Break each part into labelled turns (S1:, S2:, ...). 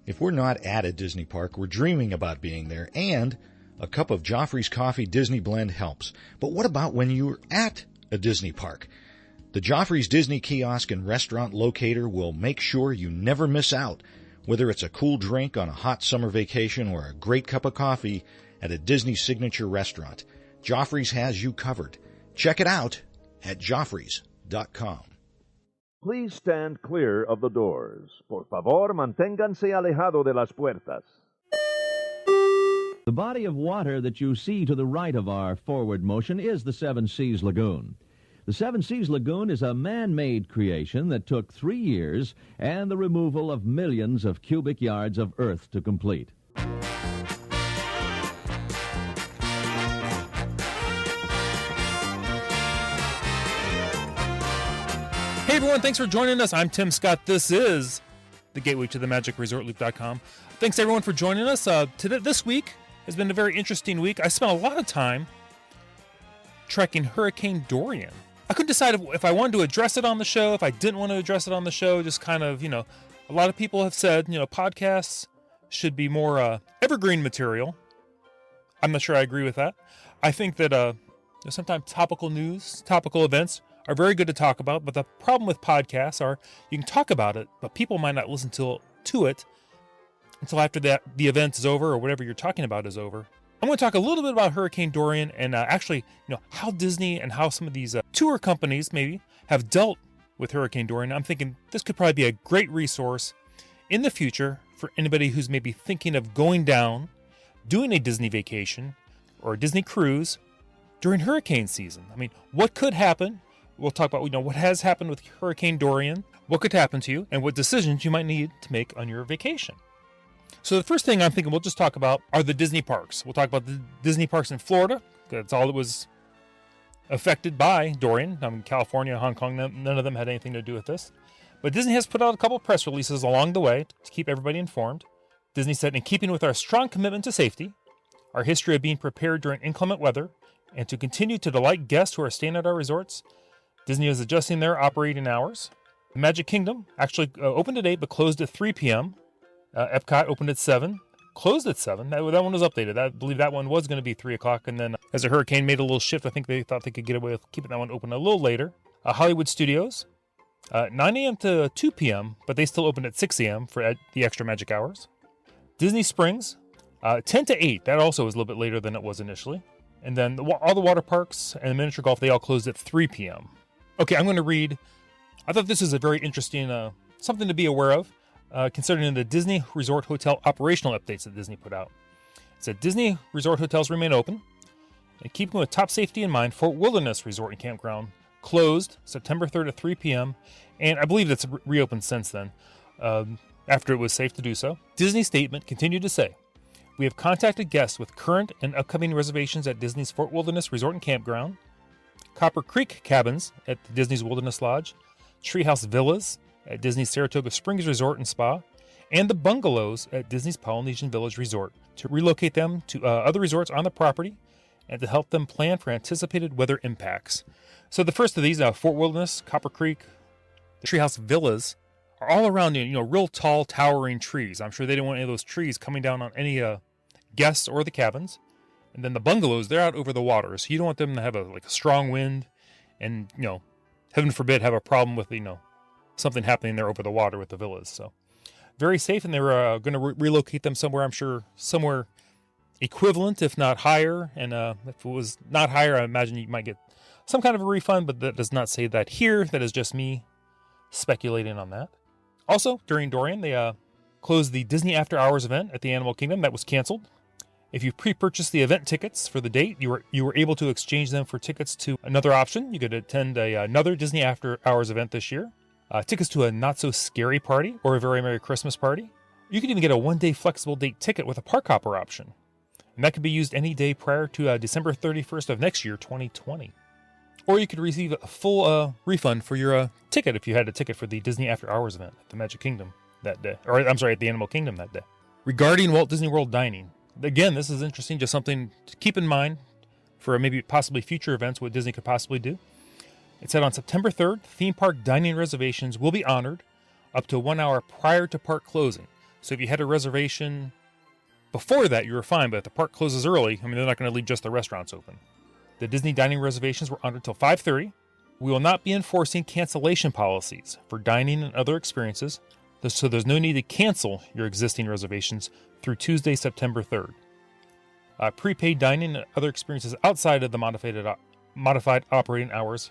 S1: If we're not at a Disney park, we're dreaming about being there, and a cup of Joffrey's Coffee Disney Blend helps. But what about when you're at a Disney park? The Joffrey's Disney Kiosk and Restaurant Locator will make sure you never miss out, whether it's a cool drink on a hot summer vacation or a great cup of coffee at a Disney signature restaurant. Joffrey's has you covered. Check it out at Joffreys.com.
S2: Please stand clear of the doors. Por favor, manténganse alejado de las puertas.
S3: The body of water that you see to the right of our forward motion is the Seven Seas Lagoon. The Seven Seas Lagoon is a man-made creation that took 3 years and the removal of millions of cubic yards of earth to complete.
S4: Hey everyone, thanks for joining us. I'm Tim Scott. This is the gateway to the magic, ResortLoop.com. Thanks everyone for joining us. This week has been a very interesting week. I spent a lot of time tracking Hurricane Dorian. I couldn't decide if I wanted to address it on the show, if I didn't want to address it on the show. Just kind of, a lot of people have said, podcasts should be more evergreen material. I'm not sure I agree with that. I think that sometimes topical news, topical events are very good to talk about, but the problem with podcasts are you can talk about it, but people might not listen to it until after the event is over or whatever you're talking about is over. I'm going to talk a little bit about Hurricane Dorian and how Disney and how some of these tour companies maybe have dealt with Hurricane Dorian. I'm thinking this could probably be a great resource in the future for anybody who's maybe thinking of going down, doing a Disney vacation or a Disney cruise during hurricane season. I mean, what could happen? We'll talk about what has happened with Hurricane Dorian, what could happen to you, and what decisions you might need to make on your vacation. So the first thing I'm thinking we'll just talk about are the Disney parks. We'll talk about the Disney parks in Florida. That's all that was affected by Dorian. California, Hong Kong, none of them had anything to do with this. But Disney has put out a couple press releases along the way to keep everybody informed. Disney said, in keeping with our strong commitment to safety, our history of being prepared during inclement weather, and to continue to delight guests who are staying at our resorts, Disney is adjusting their operating hours. The Magic Kingdom actually opened at 8 but closed at 3 p.m. Epcot opened at 7, closed at 7. That one was updated. I believe that one was going to be 3 o'clock, and then as the hurricane made a little shift, I think they thought they could get away with keeping that one open a little later. Hollywood Studios, 9 a.m. to 2 p.m., but they still opened at 6 a.m. for the extra magic hours. Disney Springs, 10 to 8. That also was a little bit later than it was initially. And then all the water parks and miniature golf, they all closed at 3 p.m. Okay, I'm going to read. I thought this was a very interesting, something to be aware of, considering the Disney Resort Hotel operational updates that Disney put out. It said Disney Resort Hotels remain open, and keeping with top safety in mind, Fort Wilderness Resort and Campground closed September 3rd at 3 p.m., and I believe that's reopened since then, after it was safe to do so. Disney's statement continued to say, we have contacted guests with current and upcoming reservations at Disney's Fort Wilderness Resort and Campground, Copper Creek Cabins at Disney's Wilderness Lodge, Treehouse Villas at Disney's Saratoga Springs Resort and Spa, and the bungalows at Disney's Polynesian Village Resort to relocate them to other resorts on the property and to help them plan for anticipated weather impacts. So the first of these, Fort Wilderness, Copper Creek, the Treehouse Villas, are all around real tall, towering trees. I'm sure they didn't want any of those trees coming down on any guests or the cabins. And then the bungalows, they're out over the water, so you don't want them to have a strong wind and, heaven forbid, have a problem with, something happening there over the water with the villas. So very safe, and they were going to relocate them somewhere, I'm sure, somewhere equivalent, if not higher. And if it was not higher, I imagine you might get some kind of a refund, but that does not say that here. That is just me speculating on that. Also, during Dorian, they closed the Disney After Hours event at the Animal Kingdom. That was canceled. If you pre-purchased the event tickets for the date, you were able to exchange them for tickets to another option. You could attend another Disney After Hours event this year. Tickets to a not-so-scary party or a very Merry Christmas party. You could even get a one-day flexible date ticket with a park hopper option. And that could be used any day prior to December 31st of next year, 2020. Or you could receive a full refund for your ticket if you had a ticket for the Disney After Hours event at the Magic Kingdom that day. Or, I'm sorry, at the Animal Kingdom that day. Regarding Walt Disney World dining, again, this is interesting, just something to keep in mind for maybe possibly future events, what Disney could possibly do. It said on September 3rd, theme park dining reservations will be honored up to 1 hour prior to park closing. So if you had a reservation before that, you were fine, but if the park closes early, I mean, they're not going to leave just the restaurants open. The Disney dining reservations were honored until 5:30. We will not be enforcing cancellation policies for dining and other experiences, so there's no need to cancel your existing reservations through Tuesday, September 3rd. Prepaid dining and other experiences outside of the modified operating hours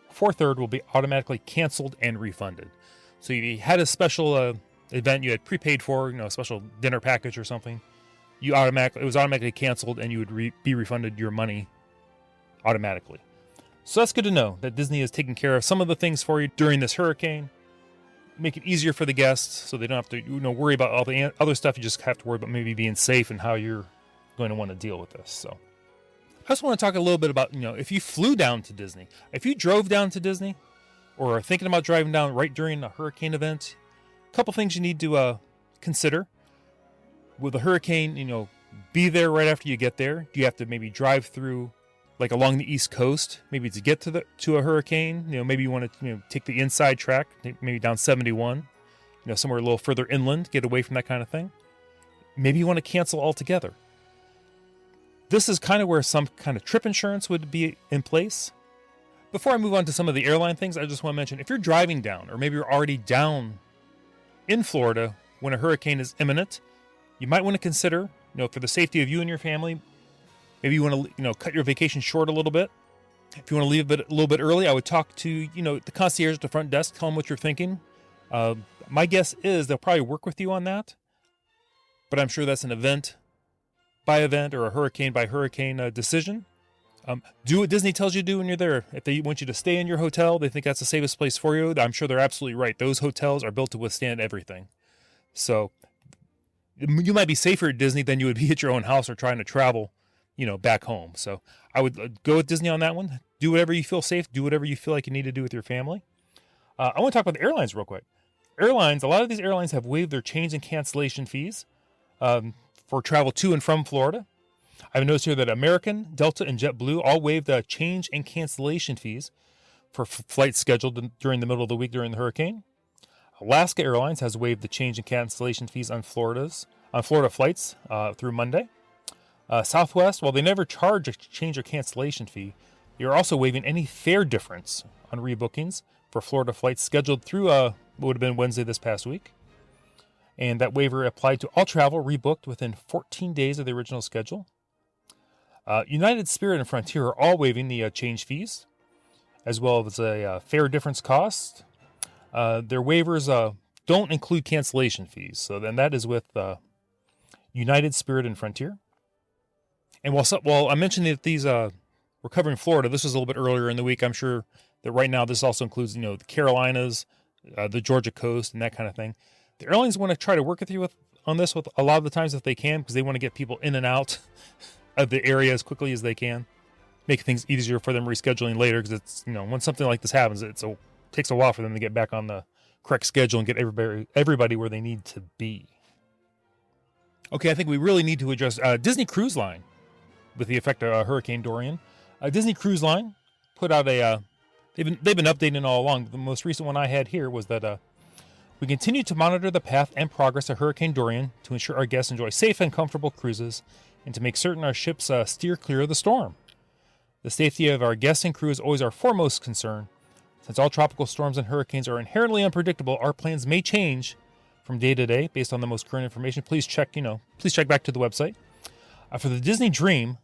S4: for 3rd will be automatically canceled and refunded. So if you had a special event you had prepaid for, a special dinner package or something, it was automatically canceled and you would be refunded your money automatically. So that's good to know that Disney is taking care of some of the things for you during this hurricane. Make it easier for the guests so they don't have to worry about all the other stuff. You just have to worry about maybe being safe and how you're going to want to deal with this. So I just want to talk a little bit about, if you flew down to Disney, if you drove down to Disney or are thinking about driving down right during a hurricane event, a couple things you need to consider. Will the hurricane, be there right after you get there? Do you have to maybe drive through like along the East Coast, maybe to get to a hurricane? Maybe you want to take the inside track, maybe down 71, somewhere a little further inland, get away from that kind of thing. Maybe you want to cancel altogether. This is kind of where some kind of trip insurance would be in place. Before I move on to some of the airline things, I just want to mention, if you're driving down, or maybe you're already down in Florida when a hurricane is imminent, you might want to consider, for the safety of you and your family, maybe you want to, cut your vacation short a little bit. If you want to leave a little bit early, I would talk to, the concierge at the front desk, tell them what you're thinking. My guess is they'll probably work with you on that, but I'm sure that's an event by event or a hurricane by hurricane decision. Do what Disney tells you to do when you're there. If they want you to stay in your hotel, they think that's the safest place for you. I'm sure they're absolutely right. Those hotels are built to withstand everything. So you might be safer at Disney than you would be at your own house or trying to travel, back home. So I would go with Disney on that one. Do whatever you feel safe. Do whatever you feel like you need to do with your family. I want to talk about the airlines real quick. A lot of these airlines have waived their change and cancellation fees for travel to and from Florida. I've noticed here that American, Delta, and JetBlue all waived the change and cancellation fees for flights scheduled during the middle of the week during the hurricane. Alaska Airlines has waived the change and cancellation fees on Florida flights through Monday. Southwest, while they never charge a change or cancellation fee, they are also waiving any fare difference on rebookings for Florida flights scheduled through what would have been Wednesday this past week. And that waiver applied to all travel rebooked within 14 days of the original schedule. United, Spirit, and Frontier are all waiving the change fees, as well as a fare difference cost. Their waivers don't include cancellation fees, so then that is with United, Spirit, and Frontier. And while I mentioned that these we're covering Florida, this was a little bit earlier in the week. I'm sure that right now this also includes the Carolinas, the Georgia coast, and that kind of thing. The airlines want to try to work with you on this with a lot of the times if they can, because they want to get people in and out of the area as quickly as they can, make things easier for them rescheduling later. Because it's when something like this happens, it takes a while for them to get back on the correct schedule and get everybody where they need to be. Okay, I think we really need to address Disney Cruise Line with the effect of Hurricane Dorian. Disney Cruise Line put out they've been updating all along. But the most recent one I had here was that we continue to monitor the path and progress of Hurricane Dorian to ensure our guests enjoy safe and comfortable cruises and to make certain our ships steer clear of the storm. The safety of our guests and crew is always our foremost concern. Since all tropical storms and hurricanes are inherently unpredictable, our plans may change from day to day based on the most current information. Please check back to the website. For the Disney Dream,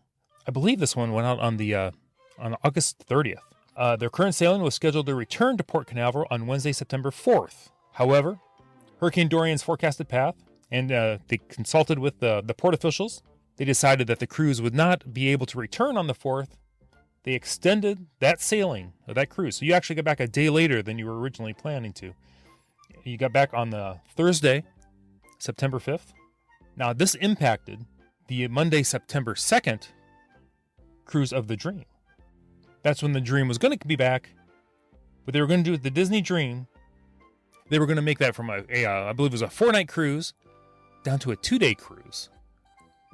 S4: I believe this one went out on August 30th. Their current sailing was scheduled to return to Port Canaveral on Wednesday, September 4th. However, Hurricane Dorian's forecasted path, and they consulted with the port officials. They decided that the cruise would not be able to return on the 4th. They extended that sailing, or that cruise. So you actually got back a day later than you were originally planning to. You got back on the Thursday, September 5th. Now, this impacted the Monday, September 2nd cruise of the Dream. That's when the Dream was going to be back. What they were going to do with the Disney Dream, they were going to make that from I believe it was a 4-night cruise down to a 2-day cruise.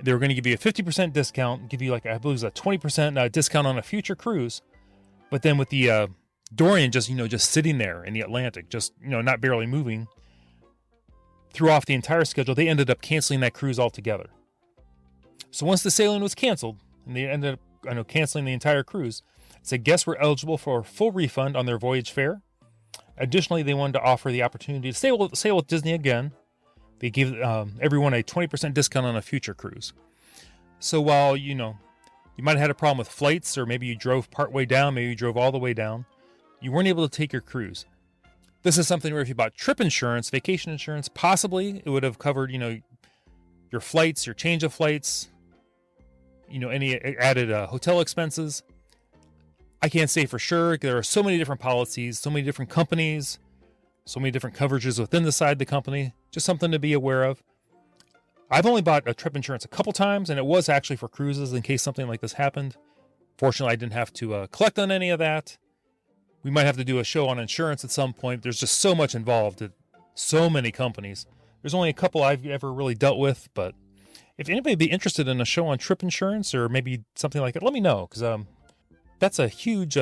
S4: They were going to give you a 50% discount, give you I believe it was a 20% discount on a future cruise. But then with the Dorian just sitting there in the Atlantic, just not barely moving, threw off the entire schedule. They ended up canceling that cruise altogether. So once the sailing was canceled, and they ended up canceling the entire cruise, it said guests were eligible for a full refund on their voyage fare. Additionally, they wanted to offer the opportunity to sail with Disney again. They gave everyone a 20% discount on a future cruise. So while, you might have had a problem with flights, or maybe you drove partway down, maybe you drove all the way down, you weren't able to take your cruise. This is something where if you bought trip insurance, vacation insurance, possibly it would have covered, your flights, your change of flights, any added hotel expenses. I can't say for sure. There are so many different policies, so many different companies, so many different coverages within the company. Just something to be aware of. I've only bought a trip insurance a couple times, and it was actually for cruises in case something like this happened. Fortunately, I didn't have to collect on any of that. We might have to do a show on insurance at some point. There's just so much involved at so many companies. There's only a couple I've ever really dealt with, but if anybody would be interested in a show on trip insurance or maybe something like that, let me know, because that's a huge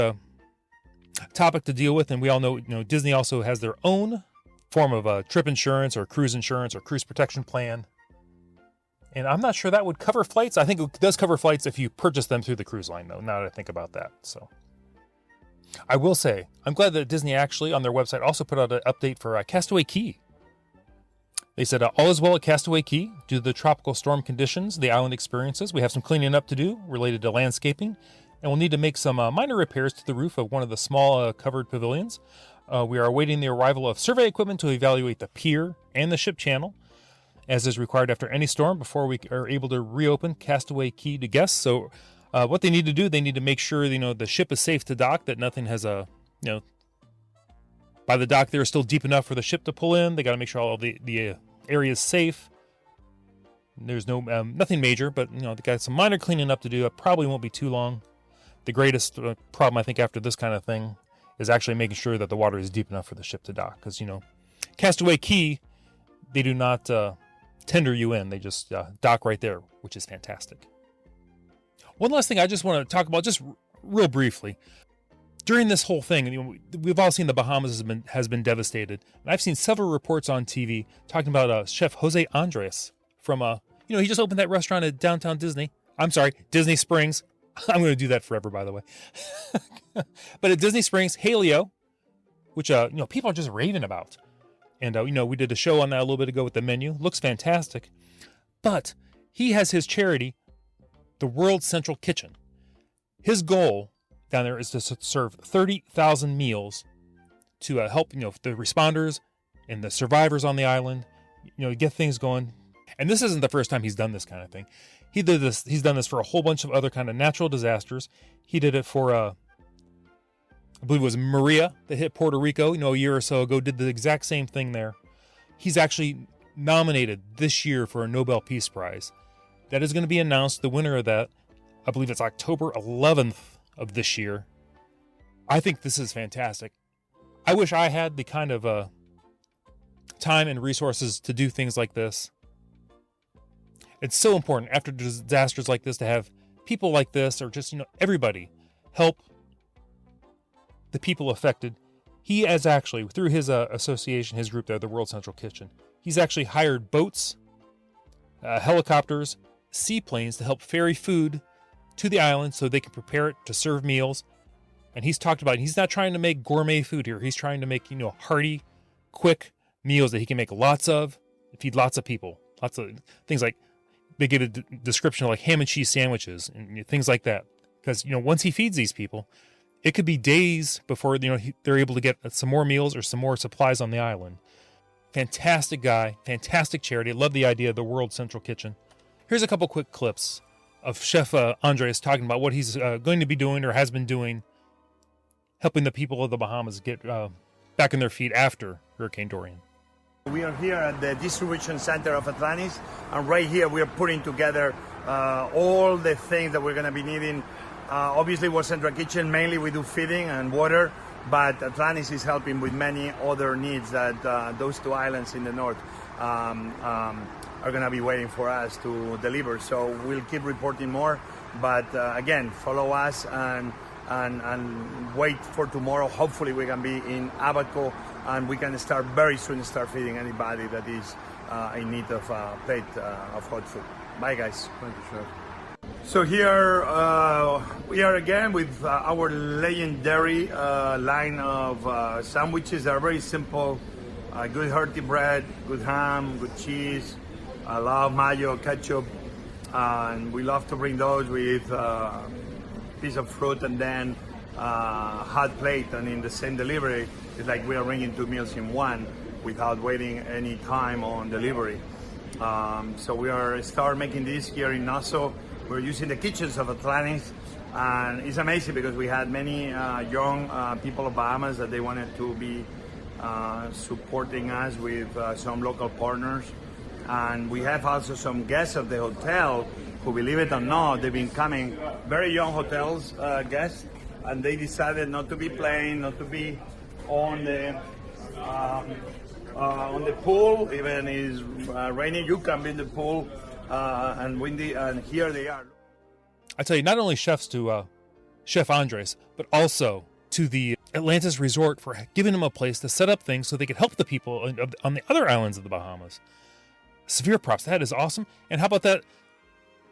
S4: topic to deal with, and we all know, Disney also has their own form of trip insurance or cruise protection plan. And I'm not sure that would cover flights. I think it does cover flights if you purchase them through the cruise line, though, now that I think about that. So I will say, I'm glad that Disney actually on their website also put out an update for Castaway Cay. They said, all is well at Castaway Cay. Due to the tropical storm conditions the island experiences, we have some cleaning up to do related to landscaping, and we'll need to make some minor repairs to the roof of one of the small covered pavilions. We are awaiting the arrival of survey equipment to evaluate the pier and the ship channel, as is required after any storm, before we are able to reopen Castaway Cay to guests. So what they need to do, they need to make sure, the ship is safe to dock, that nothing has by the dock there is still deep enough for the ship to pull in. They got to make sure all of the area is safe. There's nothing major, but, they got some minor cleaning up to do. It probably won't be too long. The greatest problem, I think, after this kind of thing is actually making sure that the water is deep enough for the ship to dock. Because, Castaway Cay, they do not tender you in. They just dock right there, which is fantastic. One last thing I just want to talk about, just real briefly. During this whole thing, we've all seen the Bahamas has been devastated. And I've seen several reports on TV talking about Chef José Andrés from, he just opened that restaurant at downtown Disney. I'm sorry, Disney Springs. I'm going to do that forever, by the way. But at Disney Springs, Haleo, which, people are just raving about. And, we did a show on that a little bit ago with the menu. Looks fantastic. But he has his charity, the World Central Kitchen. His goal down there is to serve 30,000 meals to help, the responders and the survivors on the island, get things going. And this isn't the first time he's done this kind of thing. He's done this for a whole bunch of other kind of natural disasters. He did it for, I believe it was Maria that hit Puerto Rico, a year or so ago, did the exact same thing there. He's actually nominated this year for a Nobel Peace Prize. That is going to be announced, the winner of that, I believe it's October 11th of this year. I think this is fantastic. I wish I had the kind of time and resources to do things like this. It's so important after disasters like this to have people like this, or just, everybody help the people affected. He has actually, through his association, his group there, the World Central Kitchen, he's actually hired boats, helicopters, seaplanes to help ferry food to the island so they can prepare it to serve meals. And he's talked about, he's not trying to make gourmet food here. He's trying to make, hearty, quick meals that he can make lots of, feed lots of people. Lots of things like, they give a description of like ham and cheese sandwiches and things like that. Because, once he feeds these people, it could be days before, they're able to get some more meals or some more supplies on the island. Fantastic guy, fantastic charity. I love the idea of the World Central Kitchen. Here's a couple quick clips of Chef Andrés talking about what he's going to be doing or has been doing, helping the people of the Bahamas get back on their feet after Hurricane Dorian.
S5: We are here at the distribution center of Atlantis, and right here we are putting together all the things that we're going to be needing. Obviously, World Central Kitchen, mainly we do feeding and water, but Atlantis is helping with many other needs that those two islands in the north are going to be waiting for us to deliver. So we'll keep reporting more, but again, follow us and wait for tomorrow. Hopefully we can be in Abaco and we can start very soon feeding anybody that is in need of a plate of hot food. Bye, guys. Thank you, Chef. So here we are again with our legendary line of sandwiches that are very simple. Good hearty bread, good ham, good cheese, a lot of mayo, ketchup, and we love to bring those with a piece of fruit and then hot plate. And in the same delivery, it's like we are bringing 2 meals in one without waiting any time on delivery. So we are start making this here in Nassau. We're using the kitchens of Atlantis, and it's amazing because we had many young people of Bahamas that they wanted to be supporting us with some local partners. And we have also some guests of the hotel who, believe it or not, they've been coming, very young hotels guests, and they decided not to be playing, not to be on the pool. Even is raining, you can be in the pool and windy, and here they are.
S4: I tell you, not only chefs to Chef Andres, but also to the Atlantis Resort for giving them a place to set up things so they could help the people on the other islands of the Bahamas. Severe props. That is awesome. And how about that?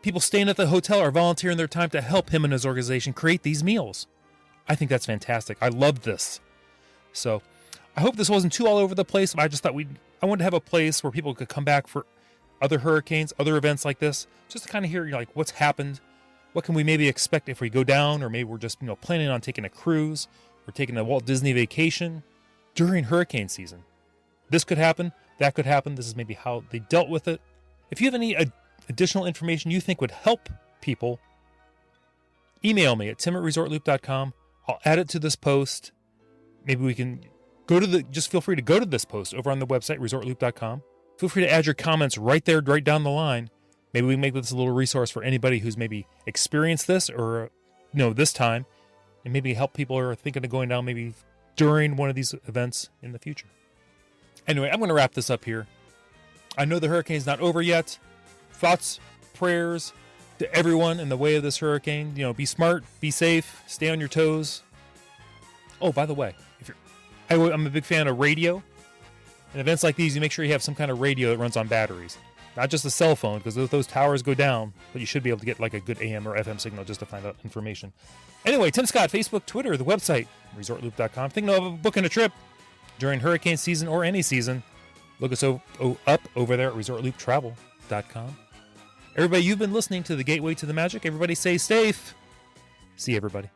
S4: People staying at the hotel are volunteering their time to help him and his organization create these meals. I think that's fantastic. I love this. So I hope this wasn't too all over the place, but I just thought I wanted to have a place where people could come back for other hurricanes, other events like this, just to kind of hear like what's happened. What can we maybe expect if we go down, or maybe we're just planning on taking a cruise or taking a Walt Disney vacation during hurricane season. This could happen, that could happen. This is maybe how they dealt with it. If you have any additional information you think would help people, email me at tim@resortloop.com. I'll add it to this post. Maybe we can just feel free to go to this post over on the website, resortloop.com. Feel free to add your comments right there, right down the line. Maybe we can make this a little resource for anybody who's maybe experienced this or, this time, and maybe help people who are thinking of going down maybe during one of these events in the future. Anyway, I'm going to wrap this up here. I know the hurricane's not over yet. Thoughts, prayers to everyone in the way of this hurricane. Be smart, be safe, stay on your toes. Oh, by the way, I'm a big fan of radio. In events like these, you make sure you have some kind of radio that runs on batteries. Not just a cell phone, because if those towers go down, but you should be able to get like a good AM or FM signal just to find out information. Anyway, Tim Scott, Facebook, Twitter, the website, resortloop.com. Thinking of booking a trip during hurricane season or any season, look us up over there at resortlooptravel.com. Everybody, you've been listening to The Gateway to the Magic. Everybody stay safe. See you, everybody.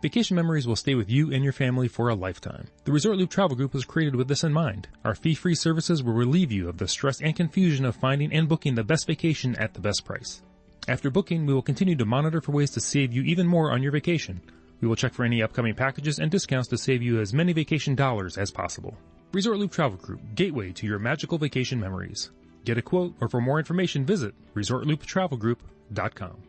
S4: Vacation memories will stay with you and your family for a lifetime. The Resort Loop Travel Group was created with this in mind. Our fee-free services will relieve you of the stress and confusion of finding and booking the best vacation at the best price. After booking, we will continue to monitor for ways to save you even more on your vacation. We will check for any upcoming packages and discounts to save you as many vacation dollars as possible. Resort Loop Travel Group, gateway to your magical vacation memories. Get a quote, or for more information, visit resortlooptravelgroup.com.